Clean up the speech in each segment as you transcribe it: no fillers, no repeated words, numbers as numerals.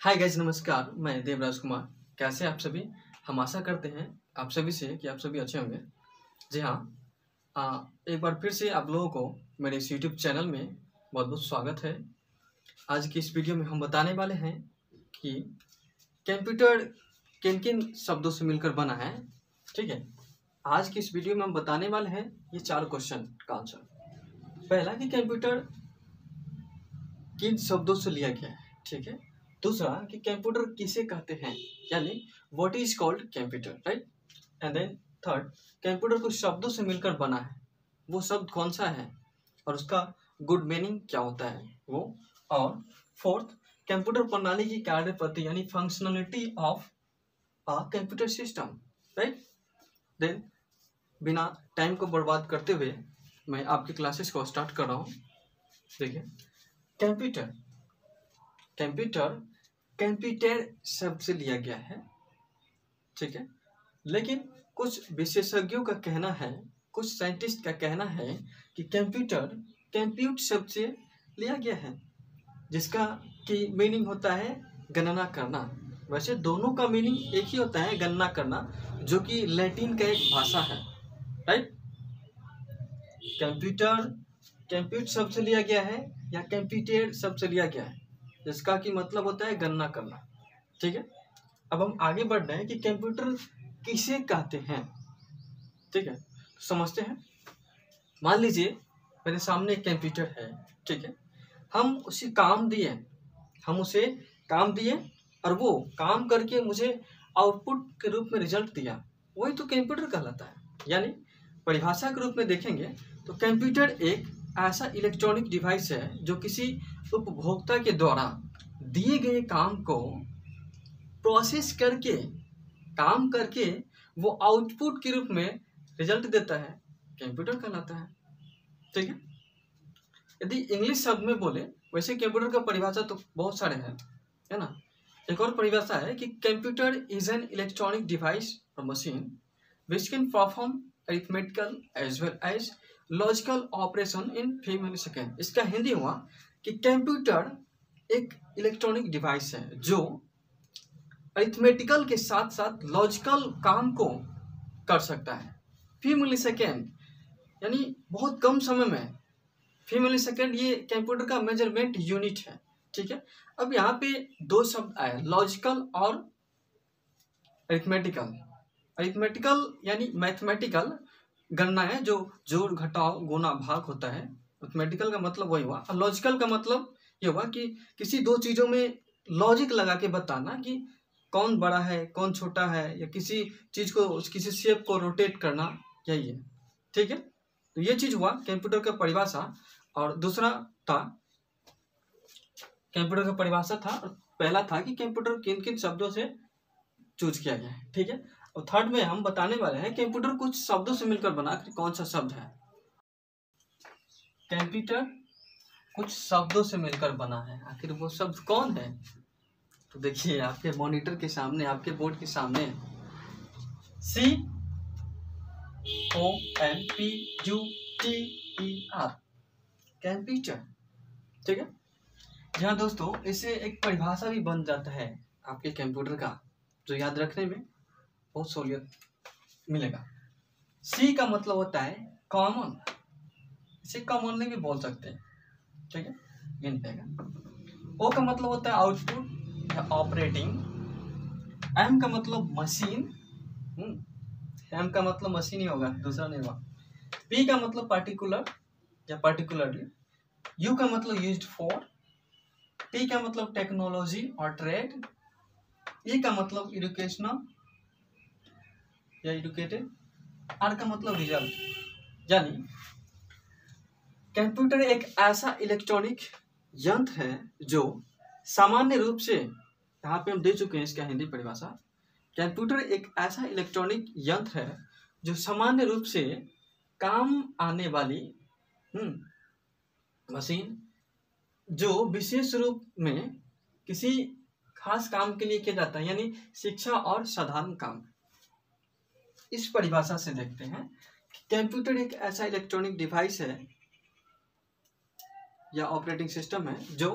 Hi guys, नमस्कार। मैं देवराज कुमार। कैसे आप सभी? हम आशा करते हैं आप सभी से कि आप सभी अच्छे होंगे। जी हाँ, एक बार फिर से आप लोगों को मेरे इस यूट्यूब चैनल में बहुत बहुत स्वागत है। आज की इस वीडियो में हम बताने वाले हैं कि कंप्यूटर किन किन शब्दों से मिलकर बना है। ठीक है, आज की इस वीडियो में हम बताने वाले हैं ये 4 क्वेश्चन का आंसर। पहला कि कंप्यूटर किन शब्दों से लिया गया है। ठीक है, दूसरा कि कंप्यूटर किसे कहते हैं, यानी what is called computer, right. And then third, computer कुछ शब्दों से मिलकर बना है, वो शब्द कौन सा है और उसका गुड मीनिंग क्या होता है वो। और फोर्थ, कंप्यूटर प्रणाली की कार्य पद्धति यानी functionality of a computer system, right. Then बिना टाइम को बर्बाद करते हुए मैं आपकी क्लासेस को स्टार्ट कर रहा हूँ। देखिए, कंप्यूटर कंप्यूटर कंप्यूटर शब्द से लिया गया है। ठीक है, लेकिन कुछ विशेषज्ञों का कहना है, कुछ साइंटिस्ट का कहना है कि कंप्यूटर कंप्यूट शब्द से लिया गया है, जिसका की मीनिंग होता है गणना करना। वैसे दोनों का मीनिंग एक ही होता है, गणना करना, जो कि लैटिन का एक भाषा है, राइट। कंप्यूटर कंप्यूट शब्द से लिया गया है या कंप्यूटेड शब्द से लिया गया है, जिसका की मतलब होता है गणना करना। ठीक है, अब हम आगे बढ़ रहे हैं कि कंप्यूटर किसे कहते हैं। ठीक है, तो समझते हैं। मान लीजिए मेरे सामने एक कंप्यूटर है। ठीक है, हम उसे काम दिए और वो काम करके मुझे आउटपुट के रूप में रिजल्ट दिया, वही तो कंप्यूटर कहलाता है। यानी परिभाषा के रूप में देखेंगे तो कंप्यूटर एक ऐसा इलेक्ट्रॉनिक डिवाइस है जो किसी उपभोक्ता के द्वारा दिए गए काम को प्रोसेस करके काम करके वो आउटपुट के रूप में रिजल्ट देता है, कंप्यूटर कहलाता है। ठीक है, यदि इंग्लिश शब्द में बोले, वैसे कंप्यूटर का परिभाषा तो बहुत सारे हैं, है ना। एक और परिभाषा है कि computer is an electronic device और machine which can perform arithmetical as well as logical operation in few millisecond. इसका हिंदी हुआ कि कंप्यूटर एक इलेक्ट्रॉनिक डिवाइस है जो अरिथमेटिकल के साथ साथ लॉजिकल काम को कर सकता है फ्यू मिलीसेकंड, यानी बहुत कम समय में। फ्यू मिलीसेकंड ये कंप्यूटर का मेजरमेंट यूनिट है। ठीक है, अब यहाँ पे दो शब्द आए, लॉजिकल और अरिथमेटिकल। अरिथमेटिकल यानी मैथमेटिकल गणना है, जो जोड़ घटाव गुना भाग होता है। अरिथमेटिकल का मतलब वही हुआ, और लॉजिकल का मतलब ये हुआ कि किसी दो चीजों में लॉजिक लगा के बताना कि कौन बड़ा है कौन छोटा है, या किसी चीज को किसी शेप को रोटेट करना, यही है। ठीक है, तो ये चीज हुआ कंप्यूटर का परिभाषा। और दूसरा था कंप्यूटर का परिभाषा था, और पहला था कि कंप्यूटर किन किन शब्दों से चूज किया गया है। ठीक है, और थर्ड में हम बताने वाले हैं कंप्यूटर कुछ शब्दों से मिलकर बना, कौन सा शब्द है। कंप्यूटर कुछ शब्दों से मिलकर बना है, आखिर वो शब्द कौन है? तो देखिए, आपके मॉनिटर के सामने, आपके बोर्ड के सामने COMPUTER, कंप्यूटर। ठीक है, जहाँ दोस्तों इससे एक परिभाषा भी बन जाता है आपके कंप्यूटर का, जो याद रखने में बहुत सहूलियत मिलेगा। C का मतलब होता है कॉमन, इसे कॉमनली भी बोल सकते हैं। ठीक है, ये नहीं पाएगा। O का मतलब होता है आउटपुट या ऑपरेटिंग। M का मतलब मशीन, M का मतलब मशीन ही होगा, दूसरा नहीं होगा। P का मतलब पार्टिकुलर या पार्टिकुलरली। U का मतलब यूज्ड फॉर। T का मतलब टेक्नोलॉजी और ट्रेड। E का मतलब एजुकेशनल या एजुकेटेड। R का मतलब रिजल्ट। यानी कंप्यूटर एक ऐसा इलेक्ट्रॉनिक यंत्र है जो सामान्य रूप से, यहाँ पे हम दे चुके हैं इसका हिंदी परिभाषा। कंप्यूटर एक ऐसा इलेक्ट्रॉनिक यंत्र है जो सामान्य रूप से काम आने वाली मशीन, जो विशेष रूप में किसी खास काम के लिए किया जाता है, यानी शिक्षा और साधारण काम। इस परिभाषा से देखते हैं कि कंप्यूटर एक ऐसा इलेक्ट्रॉनिक डिवाइस है या ऑपरेटिंग सिस्टम है जो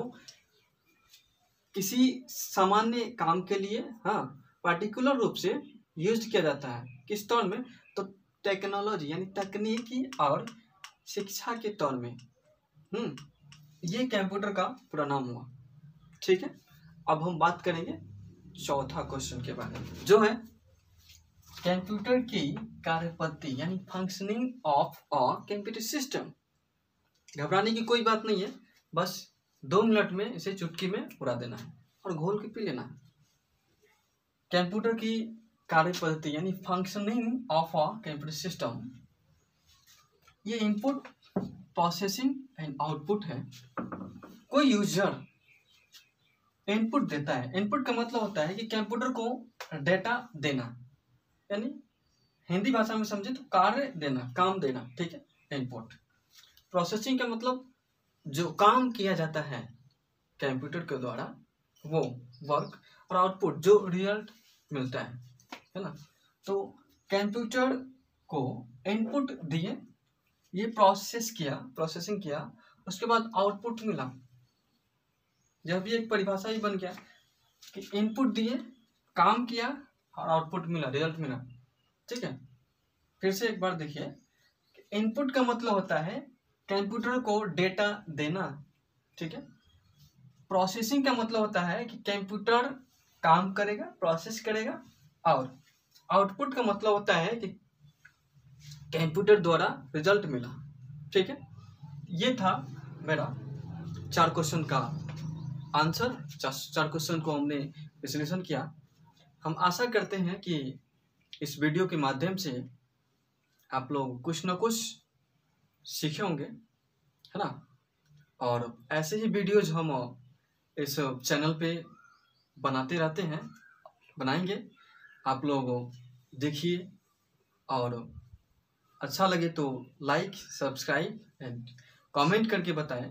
किसी सामान्य काम के लिए हाँ पार्टिकुलर रूप से यूज किया जाता है। किस तौर में? तो टेक्नोलॉजी यानी तकनीकी और शिक्षा के तौर में। ये कंप्यूटर का पूरा नाम हुआ। ठीक है, अब हम बात करेंगे चौथा क्वेश्चन के बारे में, जो है कंप्यूटर की कार्यपद्धति यानी functioning of a computer system. घबराने की कोई बात नहीं है, बस 2 मिनट में इसे चुटकी में उड़ा देना है और घोल के पी लेना है। कंप्यूटर की कार्यपद्धति यानी functioning of a computer system, ये इनपुट, प्रोसेसिंग एंड आउटपुट है। कोई यूजर इनपुट देता है। इनपुट का मतलब होता है कि कंप्यूटर को डेटा देना, यानी हिंदी भाषा में समझे तो कार्य देना, काम देना। ठीक है, इनपुट। प्रोसेसिंग का मतलब जो काम किया जाता है कंप्यूटर के द्वारा वो वर्क, और आउटपुट जो रिजल्ट मिलता है ना। तो कंप्यूटर को इनपुट दिए, ये प्रोसेसिंग किया, उसके बाद आउटपुट मिला। जब ये एक परिभाषा ही बन गया कि इनपुट दिए, काम किया और आउटपुट मिला, रिजल्ट मिला। ठीक है, फिर से एक बार देखिए, इनपुट का मतलब होता है कंप्यूटर को डेटा देना। ठीक है, प्रोसेसिंग का मतलब होता है कि कंप्यूटर काम करेगा, प्रोसेस करेगा, और आउटपुट का मतलब होता है कि कंप्यूटर द्वारा रिजल्ट मिला। ठीक है, ये था मेरा 4 क्वेश्चन का आंसर। 4 क्वेश्चन को हमने विश्लेषण किया। हम आशा करते हैं कि इस वीडियो के माध्यम से आप लोग कुछ न कुछ सीखे होंगे, है ना। और ऐसे ही वीडियोज हम इस चैनल पे बनाते रहते हैं, बनाएंगे। आप लोग देखिए, और अच्छा लगे तो लाइक, सब्सक्राइब एंड कमेंट करके बताएं